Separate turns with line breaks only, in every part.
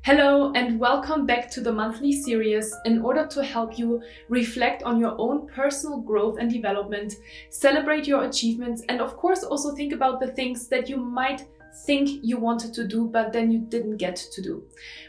Hello and welcome back to the monthly series in order to help you reflect on your own personal growth and development, celebrate your achievements, and of course also think about the things that you might think you wanted to do but then you didn't get to do.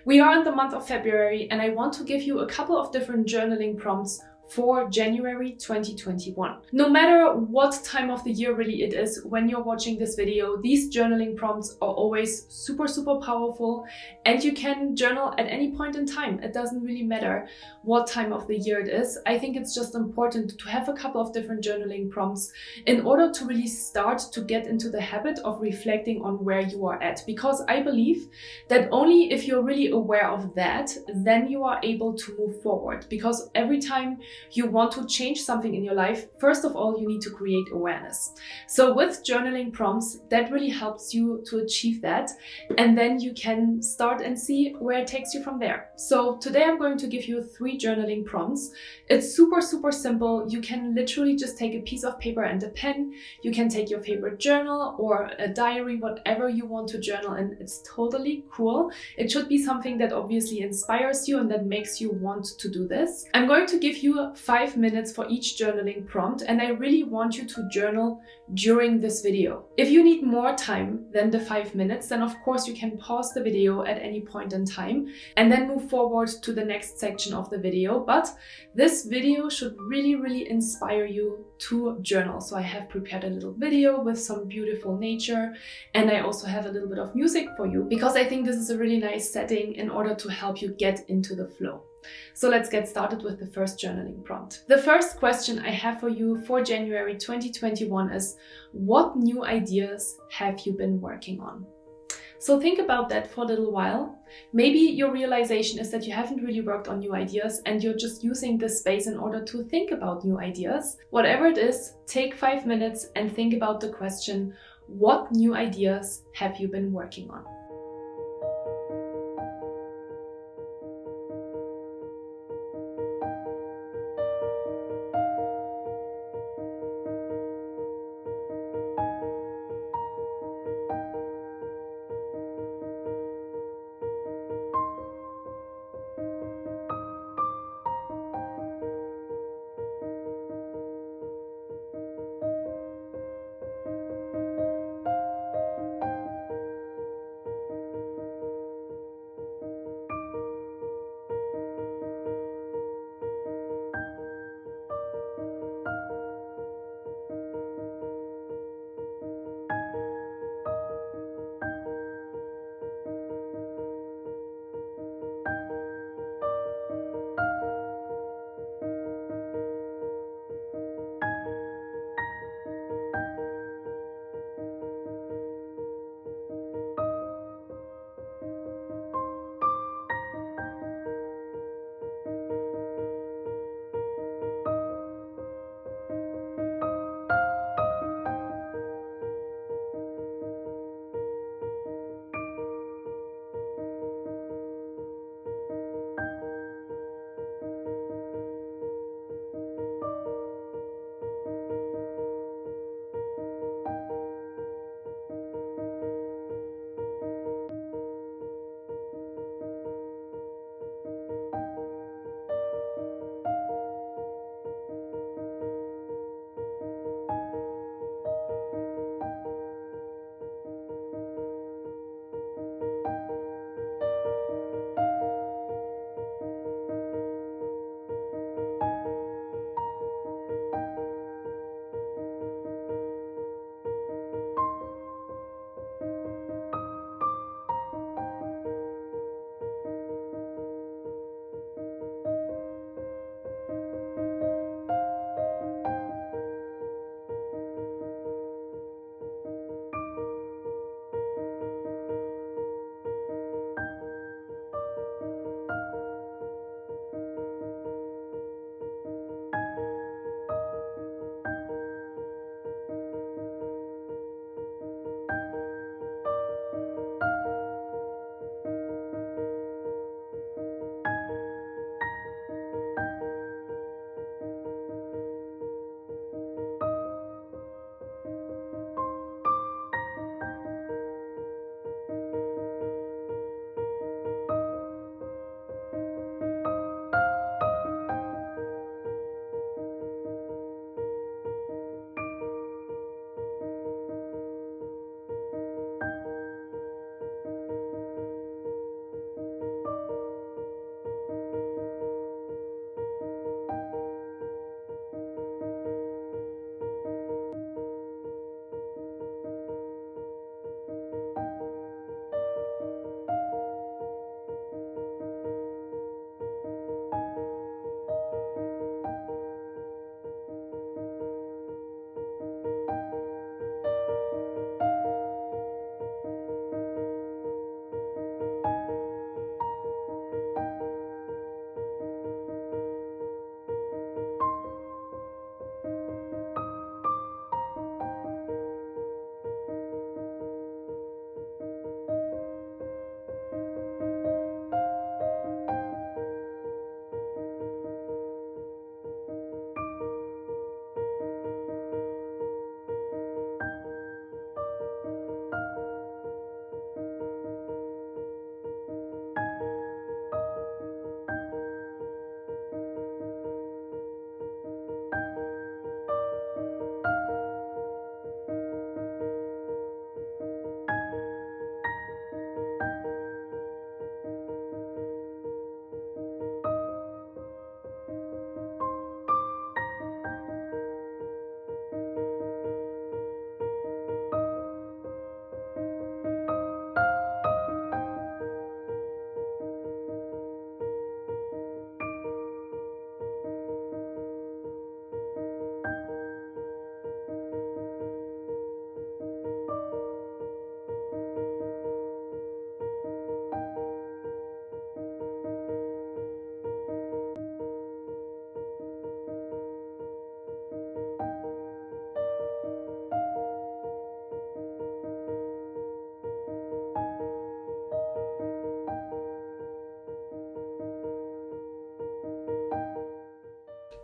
We are in the month of February and I want to give you a couple of different journaling prompts for January 2021. No matter what time of the year really it is when you're watching this video, these journaling prompts are always super powerful and you can journal at any point in time. It doesn't really matter what time of the year it is. I think it's just important to have a couple of different journaling prompts in order to really start to get into the habit of reflecting on where you are at, because I believe that only if you're really aware of that, then you are able to move forward. Because every time you want to change something in your life, first of all, you need to create awareness. So with journaling prompts, that really helps you to achieve that. And then you can start and see where it takes you from there. So today I'm going to give you 3 journaling prompts. It's super simple. You can literally just take a piece of paper and a pen. You can take your favorite journal or a diary, whatever you want to journal in. It's totally cool. It should be something that obviously inspires you and that makes you want to do this. I'm going to give you 5 minutes for each journaling prompt, and I really want you to journal during this video. If you need more time than the 5 minutes, then of course you can pause the video at any point in time and then move forward to the next section of the video. But this video should really inspire you to journal. So I have prepared a little video with some beautiful nature, and I also have a little bit of music for you because I think this is a really nice setting in order to help you get into the flow. So let's get started with the first journaling prompt. The first question I have for you for January 2021 is, what new ideas have you been working on? So think about that for a little while. Maybe your realization is that you haven't really worked on new ideas and you're just using this space in order to think about new ideas. Whatever it is, take 5 minutes and think about the question, what new ideas have you been working on?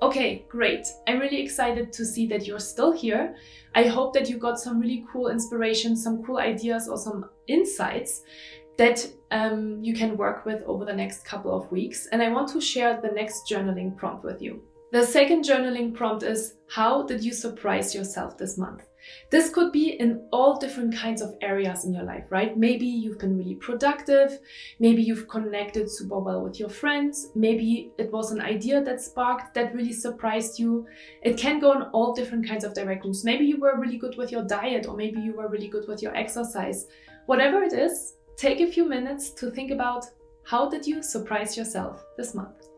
Okay, great. I'm really excited to see that you're still here. I hope that you got some really cool inspiration, some cool ideas, or some insights that you can work with over the next couple of weeks. And I want to share the next journaling prompt with you. The second journaling prompt is, how did you surprise yourself this month? This could be in all different kinds of areas in your life, right? Maybe you've been really productive. Maybe you've connected super well with your friends. Maybe it was an idea that sparked that really surprised you. It can go in all different kinds of directions. Maybe you were really good with your diet, or maybe you were really good with your exercise. Whatever it is, take a few minutes to think about, how did you surprise yourself this month?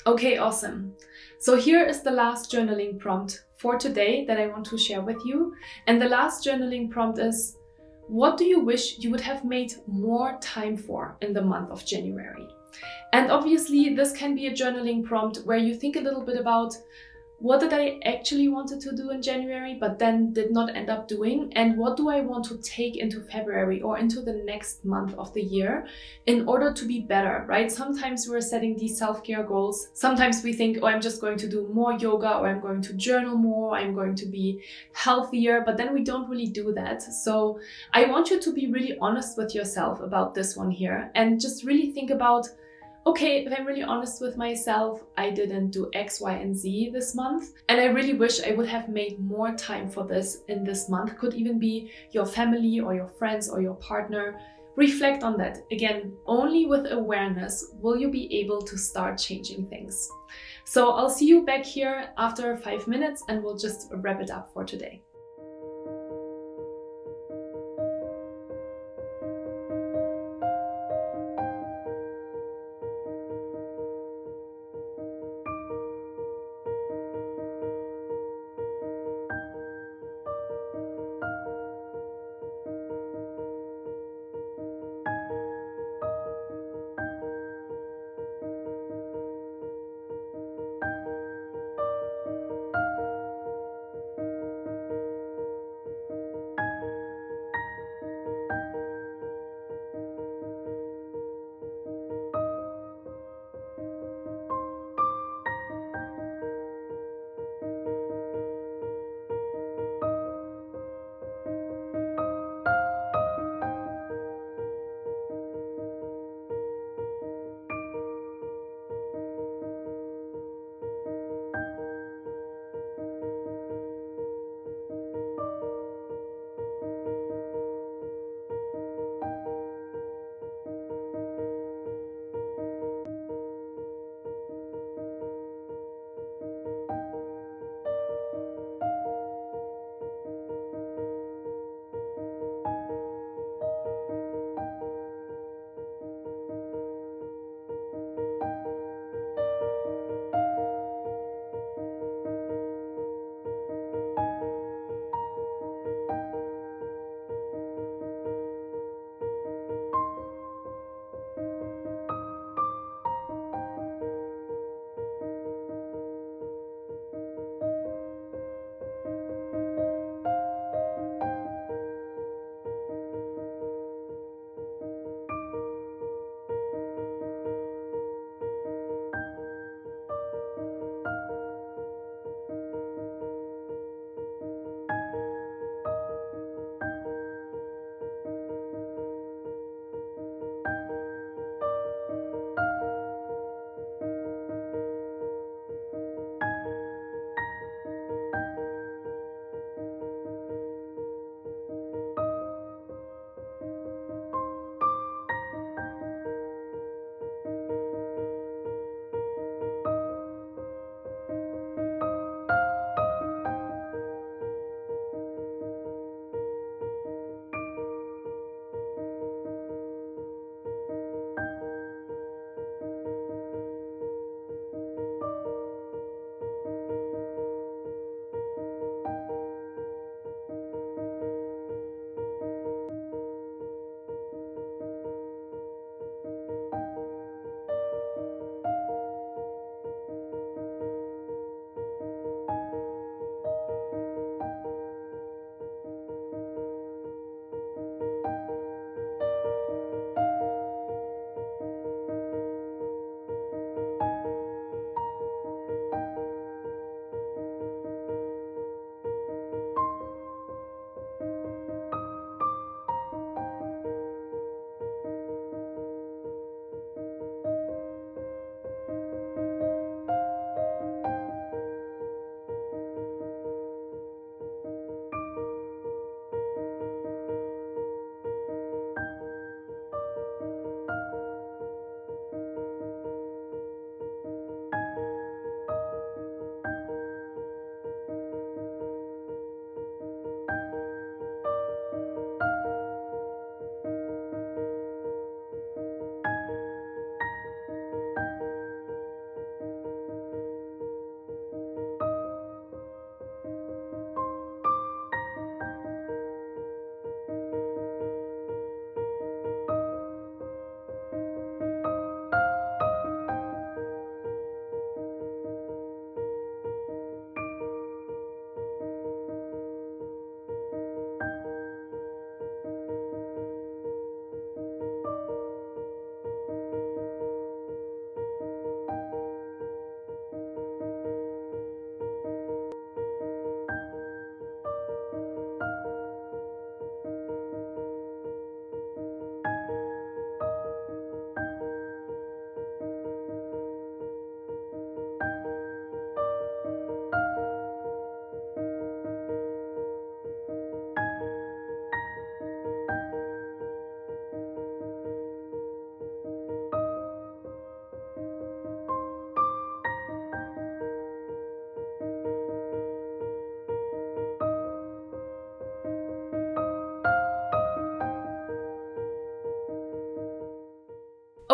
Okay, awesome. So here is the last journaling prompt for today that I want to share with you. And the last journaling prompt is, what do you wish you would have made more time for in the month of January? And obviously, this can be a journaling prompt where you think a little bit about, what did I actually wanted to do in January, but then did not end up doing? And what do I want to take into February or into the next month of the year in order to be better, right? Sometimes we're setting these self-care goals. Sometimes we think, oh, I'm just going to do more yoga, or I'm going to journal more, I'm going to be healthier, but then we don't really do that. So I want you to be really honest with yourself about this one here and just really think about, okay, if I'm really honest with myself, I didn't do X, Y, and Z this month. And I really wish I would have made more time for this in this month. Could even be your family or your friends or your partner. Reflect on that. Again, only with awareness will you be able to start changing things. So I'll see you back here after 5 minutes and we'll just wrap it up for today.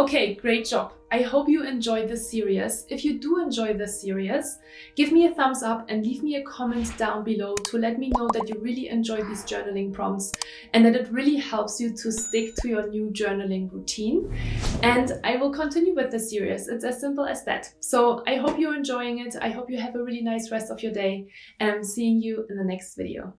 Okay, great job. I hope you enjoyed this series. If you do enjoy this series, give me a thumbs up and leave me a comment down below to let me know that you really enjoy these journaling prompts and that it really helps you to stick to your new journaling routine. And I will continue with the series. It's as simple as that. So I hope you're enjoying it. I hope you have a really nice rest of your day, and I'm seeing you in the next video.